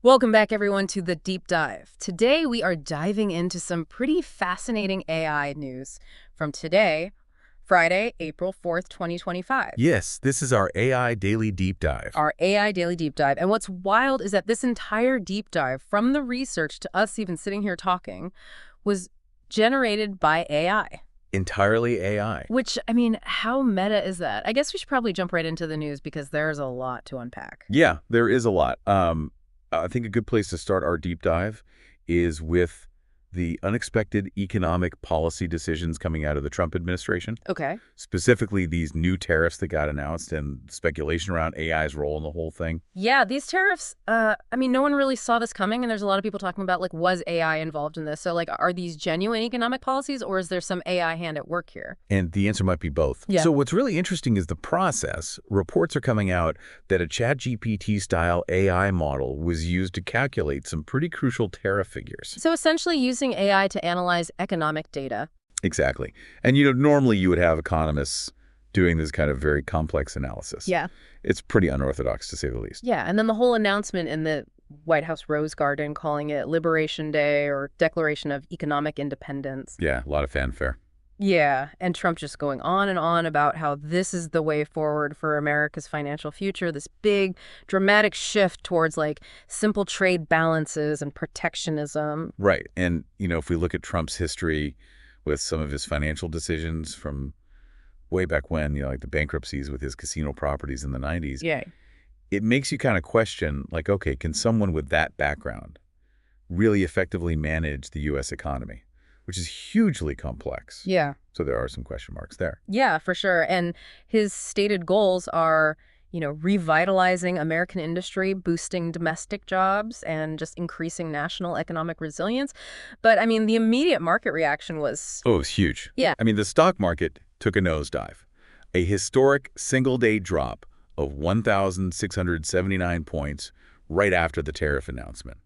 Welcome back, everyone, to The Deep Dive. Today, we are diving into some pretty fascinating AI news from today, Friday, April 4th, 2025. Yes, this is our AI Daily Deep Dive. Our AI Daily Deep Dive. And what's wild is that this entire deep dive, from the research to us even sitting here talking, was generated by AI. Entirely AI. Which, I mean, how meta is that? I guess we should probably jump right into the news because there's a lot to unpack. Yeah, there is a lot. I think a good place to start our deep dive is with the unexpected economic policy decisions coming out of the Trump administration. Okay. Specifically, these new tariffs that got announced and speculation around AI's role in the whole thing. Yeah, these tariffs, I mean, no one really saw this coming, and there's a lot of people talking about, like, was AI involved in this? So, like, are these genuine economic policies, or is there some AI hand at work here? And the answer might be both. Yeah. So what's really interesting is the process. Reports are coming out that a ChatGPT-style AI model was used to calculate some pretty crucial tariff figures. So essentially using AI to analyze economic data. Exactly. And, normally you would have economists doing this kind of very complex analysis. Yeah. It's pretty unorthodox, to say the least. Yeah, and then the whole announcement in the White House Rose Garden calling it Liberation Day or Declaration of Economic Independence. Yeah, a lot of fanfare. Yeah, and Trump just going on and on about how this is the way forward for America's financial future, this big, dramatic shift towards, like, simple trade balances and protectionism. Right. And, if we look at Trump's history with some of his financial decisions from way back when, like the bankruptcies with his casino properties in the 90s, Yeah. it makes you kind of question, like, okay, can someone with that background really effectively manage the U.S. economy, which is hugely complex? Yeah. So there are some question marks there. Yeah, for sure. And his stated goals are, revitalizing American industry, boosting domestic jobs, and just increasing national economic resilience. But, I mean, the immediate market reaction was... Oh, it was huge. Yeah. I mean, the stock market took a nosedive. A historic single-day drop of 1,679 points right after the tariff announcement.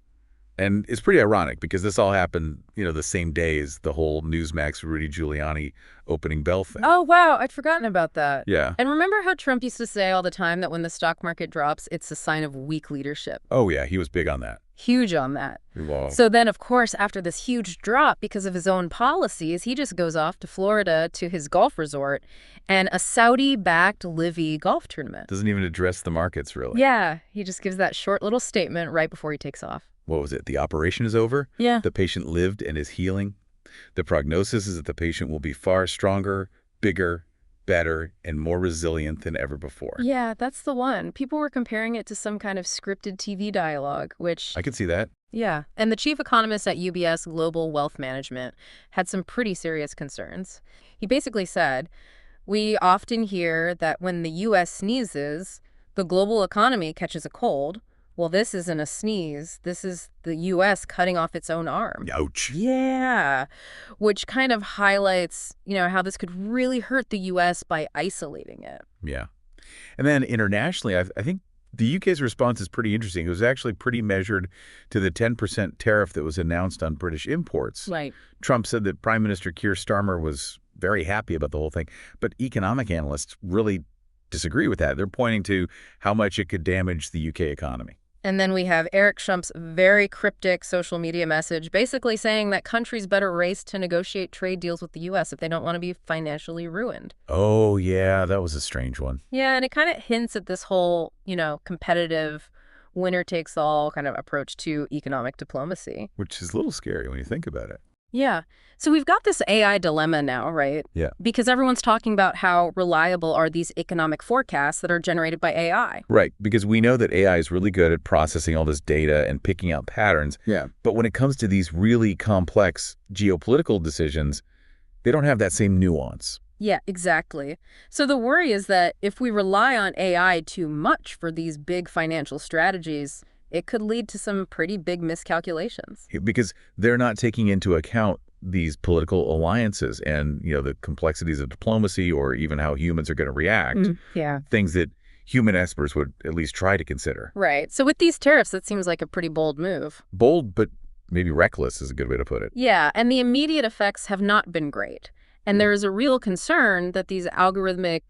And it's pretty ironic because this all happened, the same day as the whole Newsmax Rudy Giuliani opening bell thing. Oh, wow, I'd forgotten about that. Yeah. And remember how Trump used to say all the time that when the stock market drops, it's a sign of weak leadership? Oh, yeah, he was big on that. Huge on that. Wow. So then, of course, after this huge drop because of his own policies, he just goes off to Florida to his golf resort and a Saudi-backed Livy golf tournament. Doesn't even address the markets, really. Yeah, he just gives that short little statement right before he takes off. What was it? The operation is over? Yeah. The patient lived and is healing. The prognosis is that the patient will be far stronger, bigger, better, and more resilient than ever before. Yeah, that's the one. People were comparing it to some kind of scripted TV dialogue, which... I could see that. Yeah, and the chief economist at UBS Global Wealth Management had some pretty serious concerns. He basically said, "We often hear that when the U.S. sneezes, the global economy catches a cold. Well, this isn't a sneeze. This is the U.S. cutting off its own arm." Ouch. Yeah, which kind of highlights, how this could really hurt the U.S. by isolating it. Yeah. And then internationally, I think the UK's response is pretty interesting. It was actually pretty measured to the 10% tariff that was announced on British imports. Right. Trump said that Prime Minister Keir Starmer was very happy about the whole thing, but economic analysts really disagree with that. They're pointing to how much it could damage the UK economy. And then we have Eric Trump's very cryptic social media message basically saying that countries better race to negotiate trade deals with the U.S. if they don't want to be financially ruined. Oh, yeah, that was a strange one. Yeah, and it kind of hints at this whole, competitive winner-takes-all kind of approach to economic diplomacy. Which is a little scary when you think about it. Yeah. So we've got this AI dilemma now, right? Yeah. Because everyone's talking about how reliable are these economic forecasts that are generated by AI. Right, because we know that AI is really good at processing all this data and picking out patterns. Yeah. But when it comes to these really complex geopolitical decisions, they don't have that same nuance. Yeah, exactly. So the worry is that if we rely on AI too much for these big financial strategies, it could lead to some pretty big miscalculations. Because they're not taking into account these political alliances and, the complexities of diplomacy or even how humans are going to react. Yeah. Things that human experts would at least try to consider. Right. So with these tariffs, that seems like a pretty bold move. Bold, but maybe reckless is a good way to put it. Yeah, and the immediate effects have not been great. And there is a real concern that these algorithmic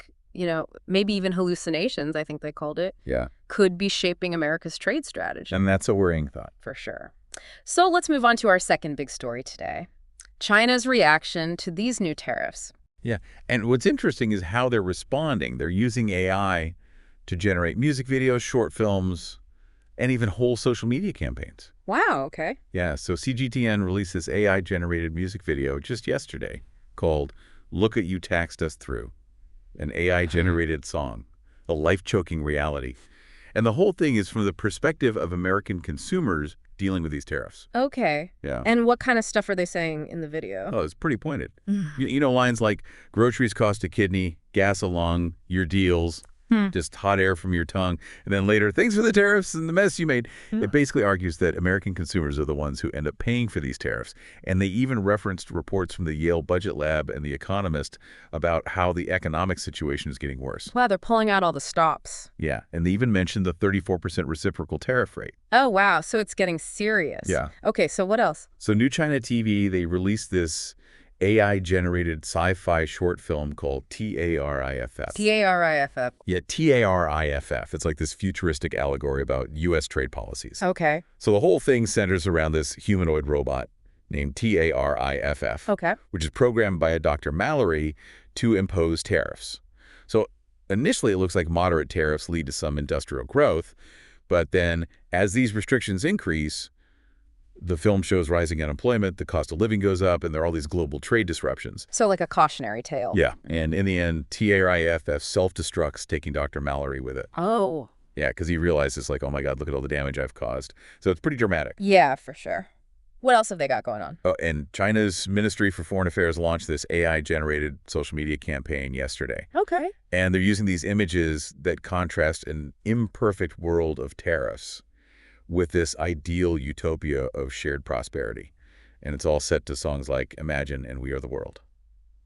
maybe even hallucinations, I think they called it, Yeah. could be shaping America's trade strategy. And that's a worrying thought. For sure. So let's move on to our second big story today. China's reaction to these new tariffs. Yeah. And what's interesting is how they're responding. They're using AI to generate music videos, short films, and even whole social media campaigns. Wow, okay. Yeah, so CGTN released this AI-generated music video just yesterday called Look at You Taxed Us Through, an AI-generated song, a life-choking reality. And the whole thing is from the perspective of American consumers dealing with these tariffs. Okay. Yeah. And what kind of stuff are they saying in the video? Oh, it's pretty pointed. You know, lines like, groceries cost a kidney, gas a lung, your deals, just hot air from your tongue. And then later, thanks for the tariffs and the mess you made. It basically argues that American consumers are the ones who end up paying for these tariffs. And they even referenced reports from the Yale Budget Lab and The Economist about how the economic situation is getting worse. Wow, they're pulling out all the stops. Yeah, and they even mentioned the 34% reciprocal tariff rate. Oh, wow, so it's getting serious. Yeah. Okay, so what else? So New China TV, they released this AI-generated sci-fi short film called Tariff. Tariff. Yeah, Tariff. It's like this futuristic allegory about U.S. trade policies. Okay. So the whole thing centers around this humanoid robot named Tariff, Okay. which is programmed by a Dr. Mallory to impose tariffs. So initially, it looks like moderate tariffs lead to some industrial growth, but then as these restrictions increase, the film shows rising unemployment, the cost of living goes up, and there are all these global trade disruptions. So like a cautionary tale. Yeah, and in the end, Tariff self-destructs, taking Dr. Mallory with it. Oh. Yeah, because he realizes, like, oh my God, look at all the damage I've caused. So it's pretty dramatic. Yeah, for sure. What else have they got going on? Oh, and China's Ministry for Foreign Affairs launched this AI-generated social media campaign yesterday. Okay. And they're using these images that contrast an imperfect world of tariffs with this ideal utopia of shared prosperity. And it's all set to songs like Imagine and We Are the World.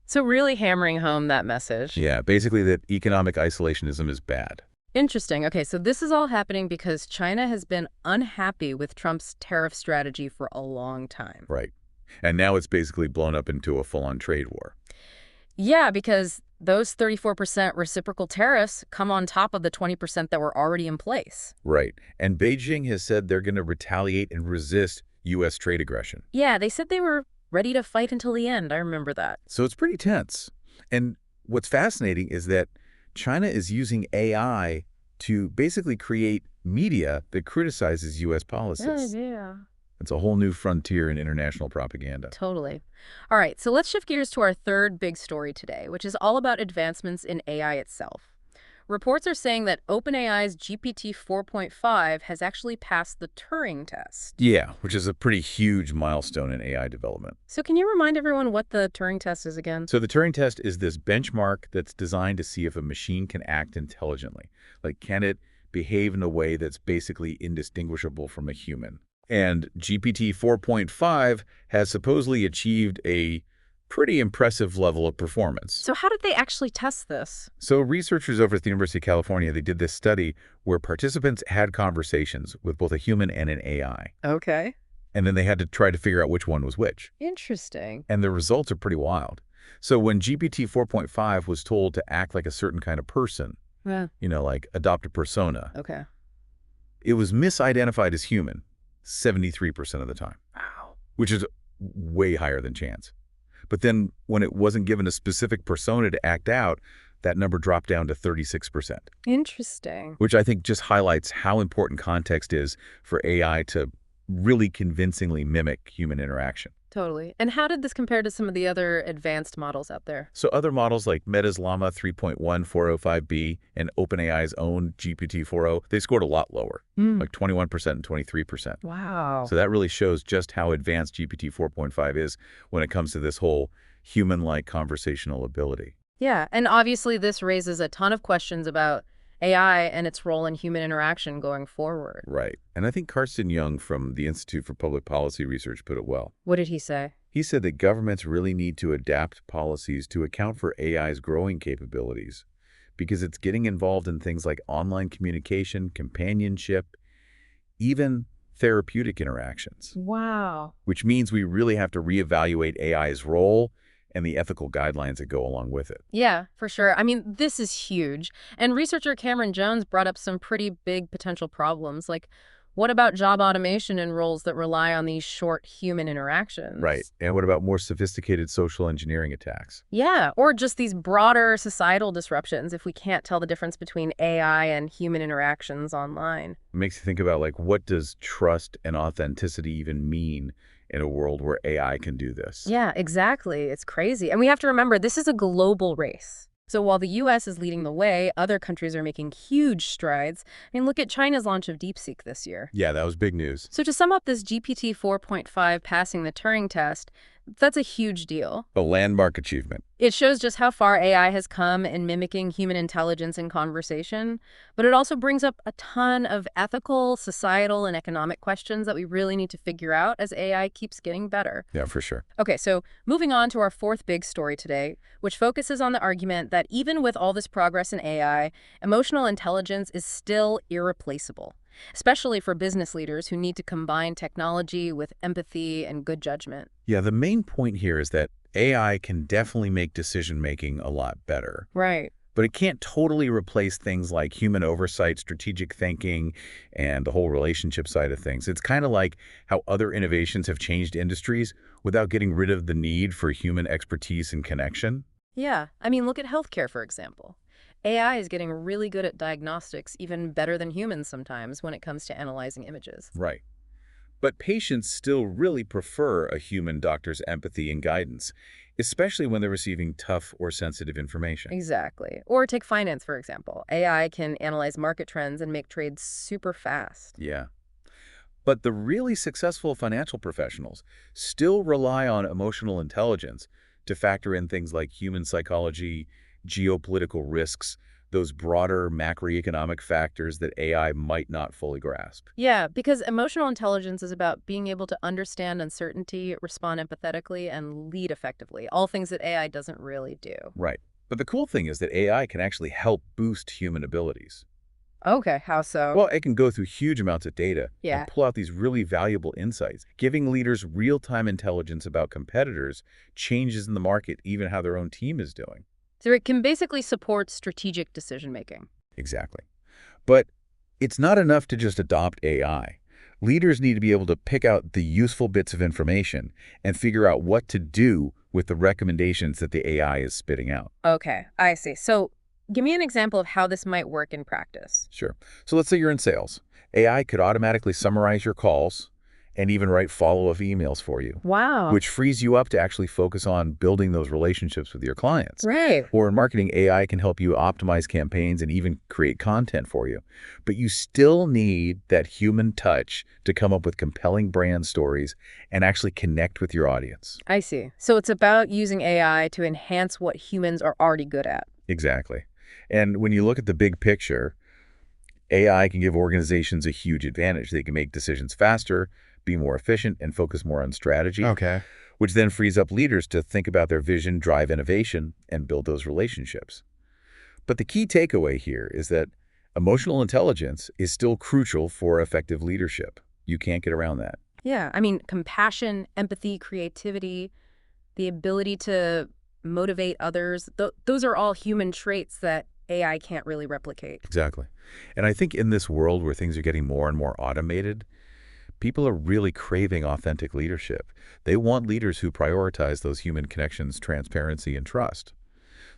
So really hammering home that message. Yeah, basically that economic isolationism is bad. Interesting. Okay, so this is all happening because China has been unhappy with Trump's tariff strategy for a long time. Right. And now it's basically blown up into a full-on trade war. Yeah, because those 34% reciprocal tariffs come on top of the 20% that were already in place. Right. And Beijing has said they're going to retaliate and resist U.S. trade aggression. Yeah, they said they were ready to fight until the end. I remember that. So it's pretty tense. And what's fascinating is that China is using AI to basically create media that criticizes U.S. policies. Yeah. It's a whole new frontier in international propaganda. Totally. All right, so let's shift gears to our third big story today, which is all about advancements in AI itself. Reports are saying that OpenAI's GPT 4.5 has actually passed the Turing Test. Yeah, which is a pretty huge milestone in AI development. So can you remind everyone what the Turing Test is again? So the Turing Test is this benchmark that's designed to see if a machine can act intelligently. Like, can it behave in a way that's basically indistinguishable from a human? And GPT 4.5 has supposedly achieved a pretty impressive level of performance. So how did they actually test this? So researchers over at the University of California, they did this study where participants had conversations with both a human and an AI. Okay. And then they had to try to figure out which one was which. Interesting. And the results are pretty wild. So when GPT 4.5 was told to act like a certain kind of person, Yeah. like adopt a persona, Okay. it was misidentified as human 73% of the time. Wow. Which is way higher than chance. But then when it wasn't given a specific persona to act out, that number dropped down to 36%. Interesting. Which I think just highlights how important context is for AI to really convincingly mimic human interaction. Totally. And how did this compare to some of the other advanced models out there? So other models like Meta's Llama 3.1405B and OpenAI's own GPT-4o, they scored a lot lower, like 21% and 23%. Wow. So that really shows just how advanced GPT 4.5 is when it comes to this whole human-like conversational ability. Yeah, and obviously this raises a ton of questions about AI and its role in human interaction going forward. Right. And I think Carsten Jung from the Institute for Public Policy Research put it well. What did he say? He said that governments really need to adapt policies to account for AI's growing capabilities because it's getting involved in things like online communication, companionship, even therapeutic interactions. Wow. Which means we really have to reevaluate AI's role and the ethical guidelines that go along with it. Yeah, for sure. I mean, this is huge. And researcher Cameron Jones brought up some pretty big potential problems. Like, what about job automation and roles that rely on these short human Right. interactions? And what about more sophisticated social engineering attacks? Yeah, or just these broader societal disruptions if we can't tell the difference between AI and human interactions online. It makes you think about, like, what does trust and authenticity even mean in a world where AI can do this? Yeah, exactly. It's crazy. And we have to remember this is a global race. So while the US is leading the way, other countries are making huge strides. I mean, look at China's launch of DeepSeek this year. Yeah, that was big news. So to sum up this GPT 4.5 passing the Turing test, that's a huge deal. A landmark achievement. It shows just how far AI has come in mimicking human intelligence in conversation, but it also brings up a ton of ethical, societal, and economic questions that we really need to figure out as AI keeps getting better. Yeah, for sure. Okay, so moving on to our fourth big story today, which focuses on the argument that even with all this progress in AI, emotional intelligence is still irreplaceable, especially for business leaders who need to combine technology with empathy and good judgment. Yeah, the main point here is that AI can definitely make decision-making a lot better, Right. but it can't totally replace things like human oversight, strategic thinking, and the whole relationship side of things. It's kind of like how other innovations have changed industries without getting rid of the need for human expertise and connection. Yeah, I mean, look at healthcare, for example. AI is getting really good at diagnostics, even better than humans sometimes when it comes to analyzing images. Right. But patients still really prefer a human doctor's empathy and guidance, especially when they're receiving tough or sensitive information. Exactly. Or take finance, for example. AI can analyze market trends and make trades super fast. Yeah. But the really successful financial professionals still rely on emotional intelligence to factor in things like human psychology, geopolitical risks, those broader macroeconomic factors that AI might not fully grasp. Yeah, because emotional intelligence is about being able to understand uncertainty, respond empathetically, and lead effectively, all things that AI doesn't really do. Right. But the cool thing is that AI can actually help boost human abilities. Okay, how so? Well, it can go through huge amounts of data Yeah. and pull out these really valuable insights, giving leaders real-time intelligence about competitors, changes in the market, even how their own team is doing. So it can basically support strategic decision making. Exactly. But it's not enough to just adopt AI. Leaders need to be able to pick out the useful bits of information and figure out what to do with the recommendations that the AI is spitting out. Okay, I see. So give me an example of how this might work in practice. Sure. So let's say you're in sales. AI could automatically summarize your calls and even write follow-up emails for you, Wow. which frees you up to actually focus on building those relationships with your clients. Right. Or in marketing, AI can help you optimize campaigns and even create content for you. But you still need that human touch to come up with compelling brand stories and actually connect with your audience. I see. So it's about using AI to enhance what humans are already good at. Exactly. And when you look at the big picture, AI can give organizations a huge advantage. They can make decisions faster, be more efficient, and focus more on strategy, Okay. which then frees up leaders to think about their vision, drive innovation, and build those relationships. But the key takeaway here is that emotional intelligence is still crucial for effective leadership. You can't get around that. Yeah, I mean, compassion, empathy, creativity, the ability to motivate others, those are all human traits that AI can't really replicate. Exactly. And I think in this world where things are getting more and more automated, people are really craving authentic leadership. They want leaders who prioritize those human connections, transparency, and trust.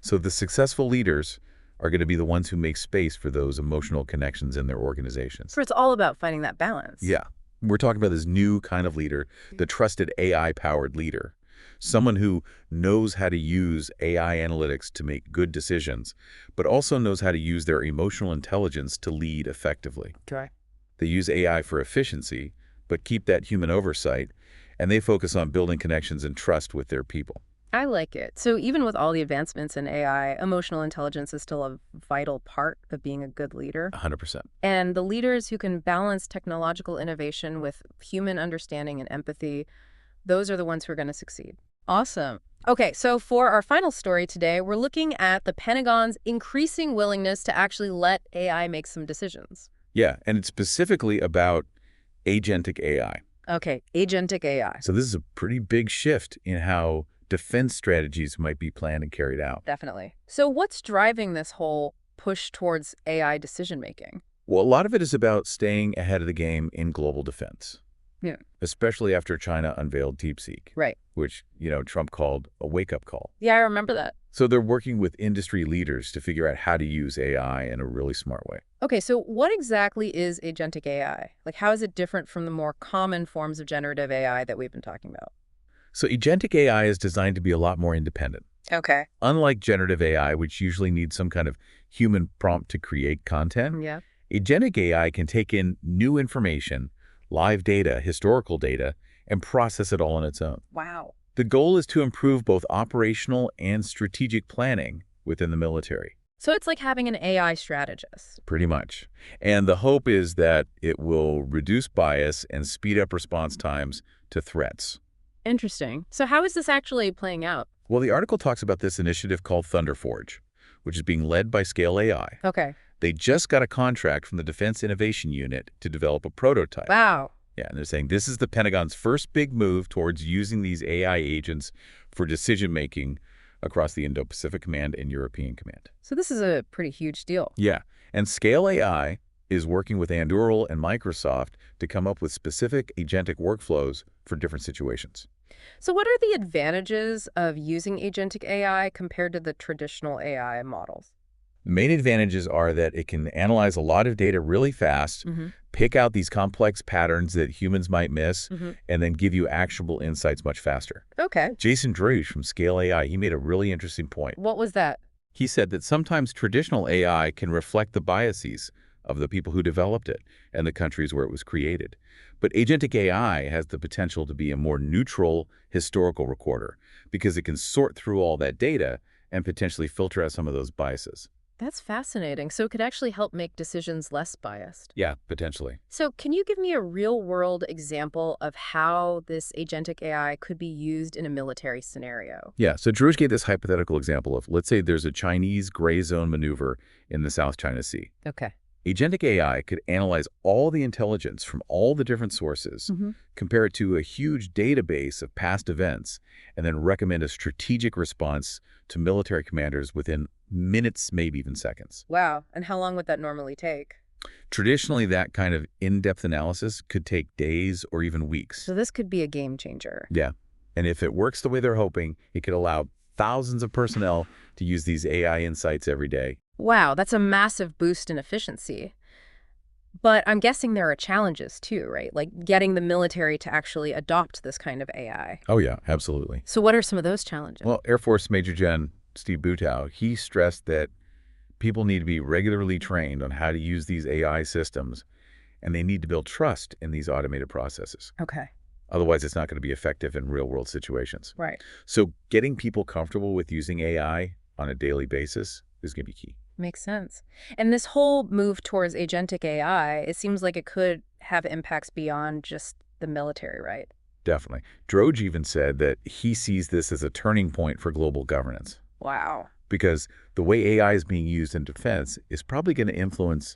So the successful leaders are going to be the ones who make space for those emotional connections in their organizations. So it's all about finding that balance. Yeah. We're talking about this new kind of leader, the trusted AI-powered leader. Someone who knows how to use AI analytics to make good decisions, but also knows how to use their emotional intelligence to lead effectively. Okay. They use AI for efficiency, but keep that human oversight, and they focus on building connections and trust with their people. I like it. So even with all the advancements in AI, emotional intelligence is still a vital part of being a good leader. 100%. And the leaders who can balance technological innovation with human understanding and empathy, those are the ones who are going to succeed. Awesome. Okay, so for our final story today, we're looking at the Pentagon's increasing willingness to actually let AI make some decisions. Yeah, and it's specifically about agentic AI. Okay, agentic AI. So this is a pretty big shift in how defense strategies might be planned and carried out. Definitely. So what's driving this whole push towards AI decision-making? Well, a lot of it is about staying ahead of the game in global defense, Yeah. especially after China unveiled DeepSeek, Right. which, Trump called a wake-up call. Yeah, I remember that. So they're working with industry leaders to figure out how to use AI in a really smart way. Okay, so what exactly is agentic AI? Like, how is it different from the more common forms of generative AI that we've been talking about? So agentic AI is designed to be a lot more independent. Okay. Unlike generative AI, which usually needs some kind of human prompt to create content, Yeah. agentic AI can take in new information, live data, historical data, and process it all on its own. Wow. The goal is to improve both operational and strategic planning within the military, So it's like having an AI strategist. pretty much. And the hope is that it will reduce bias and speed up response times to threats. Interesting. So how is this actually playing out? Well, the article talks about this initiative called Thunderforge, which is being led by Scale AI. Okay. They just got a contract from the Defense Innovation Unit to develop a prototype. Wow. Yeah, and they're saying this is the Pentagon's first big move towards using these AI agents for decision-making across the Indo-Pacific Command and European Command. So this is a pretty huge deal. Yeah, and Scale AI is working with Anduril and Microsoft to come up with specific agentic workflows for different situations. So what are the advantages of using agentic AI compared to the traditional AI models? The main advantages are that it can analyze a lot of data really fast, Mm-hmm. pick out these complex patterns that humans might miss, Mm-hmm. and then give you actionable insights much faster. Okay. Jason Druge from Scale AI, he made a really interesting point. What was that? He said that sometimes traditional AI can reflect the biases of the people who developed it and the countries where it was created. But agentic AI has the potential to be a more neutral historical recorder because it can sort through all that data and potentially filter out some of those biases. That's fascinating. So it could actually help make decisions less biased. Yeah, potentially. So can you give me a real-world example of how this agentic AI could be used in a military scenario? Yeah, so Druge gave this hypothetical example of, let's say there's a Chinese gray zone maneuver in the South China Sea. Okay. Agentic AI could analyze all the intelligence from all the different sources, Mm-hmm. compare it to a huge database of past events, and then recommend a strategic response to military commanders within minutes, maybe even seconds. Wow. And how long would that normally take? Traditionally, that kind of in-depth analysis could take days or even weeks. So this could be a game changer. Yeah, and if it works the way they're hoping, it could allow thousands of personnel to use these AI insights every day. Wow, that's a massive boost in efficiency. But I'm guessing there are challenges too, right? Like getting the military to actually adopt this kind of AI. Oh yeah, absolutely. So what are some of those challenges? Well, Air Force Major Gen Steve Butow, he stressed that people need to be regularly trained on how to use these AI systems, and they need to build trust in these automated processes. Okay. Otherwise, it's not going to be effective in real-world situations. Right. So getting people comfortable with using AI on a daily basis is going to be key. Makes sense. And this whole move towards agentic AI, it seems like it could have impacts beyond just the military, right? Definitely. Droge even said that he sees this as a turning point for global governance Wow. because the way AI is being used in defense is probably going to influence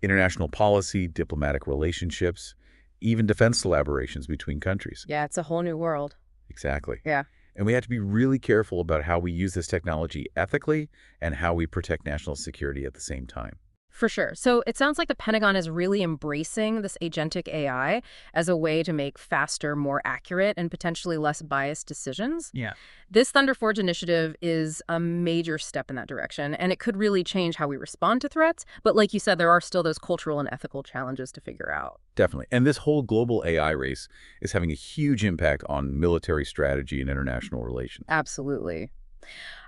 international policy, diplomatic relationships, even defense collaborations between countries. Yeah, it's a whole new world. Exactly. Yeah. And we have to be really careful about how we use this technology ethically and how we protect national security at the same time. For sure. So it sounds like the Pentagon is really embracing this agentic AI as a way to make faster, more accurate, and potentially less biased decisions. Yeah. This Thunderforge initiative is a major step in that direction, and it could really change how we respond to threats. But like you said, there are still those cultural and ethical challenges to figure out. Definitely. And this whole global AI race is having a huge impact on military strategy and international relations. Absolutely.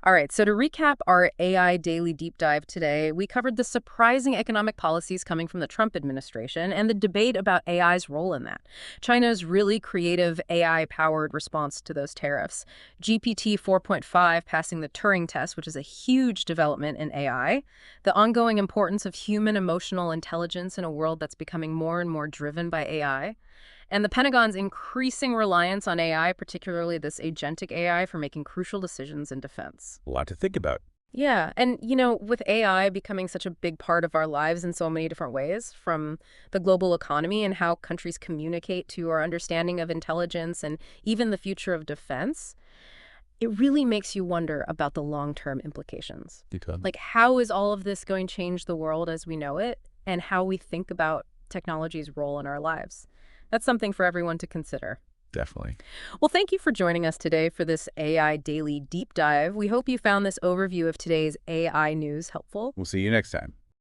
All right, so to recap our AI Daily Deep Dive today, we covered the surprising economic policies coming from the Trump administration and the debate about AI's role in that. China's really creative AI-powered response to those tariffs. GPT 4.5 passing the Turing Test, which is a huge development in AI. The ongoing importance of human emotional intelligence in a world that's becoming more and more driven by AI. And the Pentagon's increasing reliance on AI, particularly this agentic AI, for making crucial decisions in defense. A lot to think about. Yeah, and with AI becoming such a big part of our lives in so many different ways, from the global economy and how countries communicate to our understanding of intelligence and even the future of defense, it really makes you wonder about the long-term implications. Because Like, how is all of this going to change the world as we know it, and how we think about technology's role in our lives? That's something for everyone to consider. definitely. Well, thank you for joining us today for this AI Daily Deep Dive. We hope you found this overview of today's AI news helpful. We'll see you next time.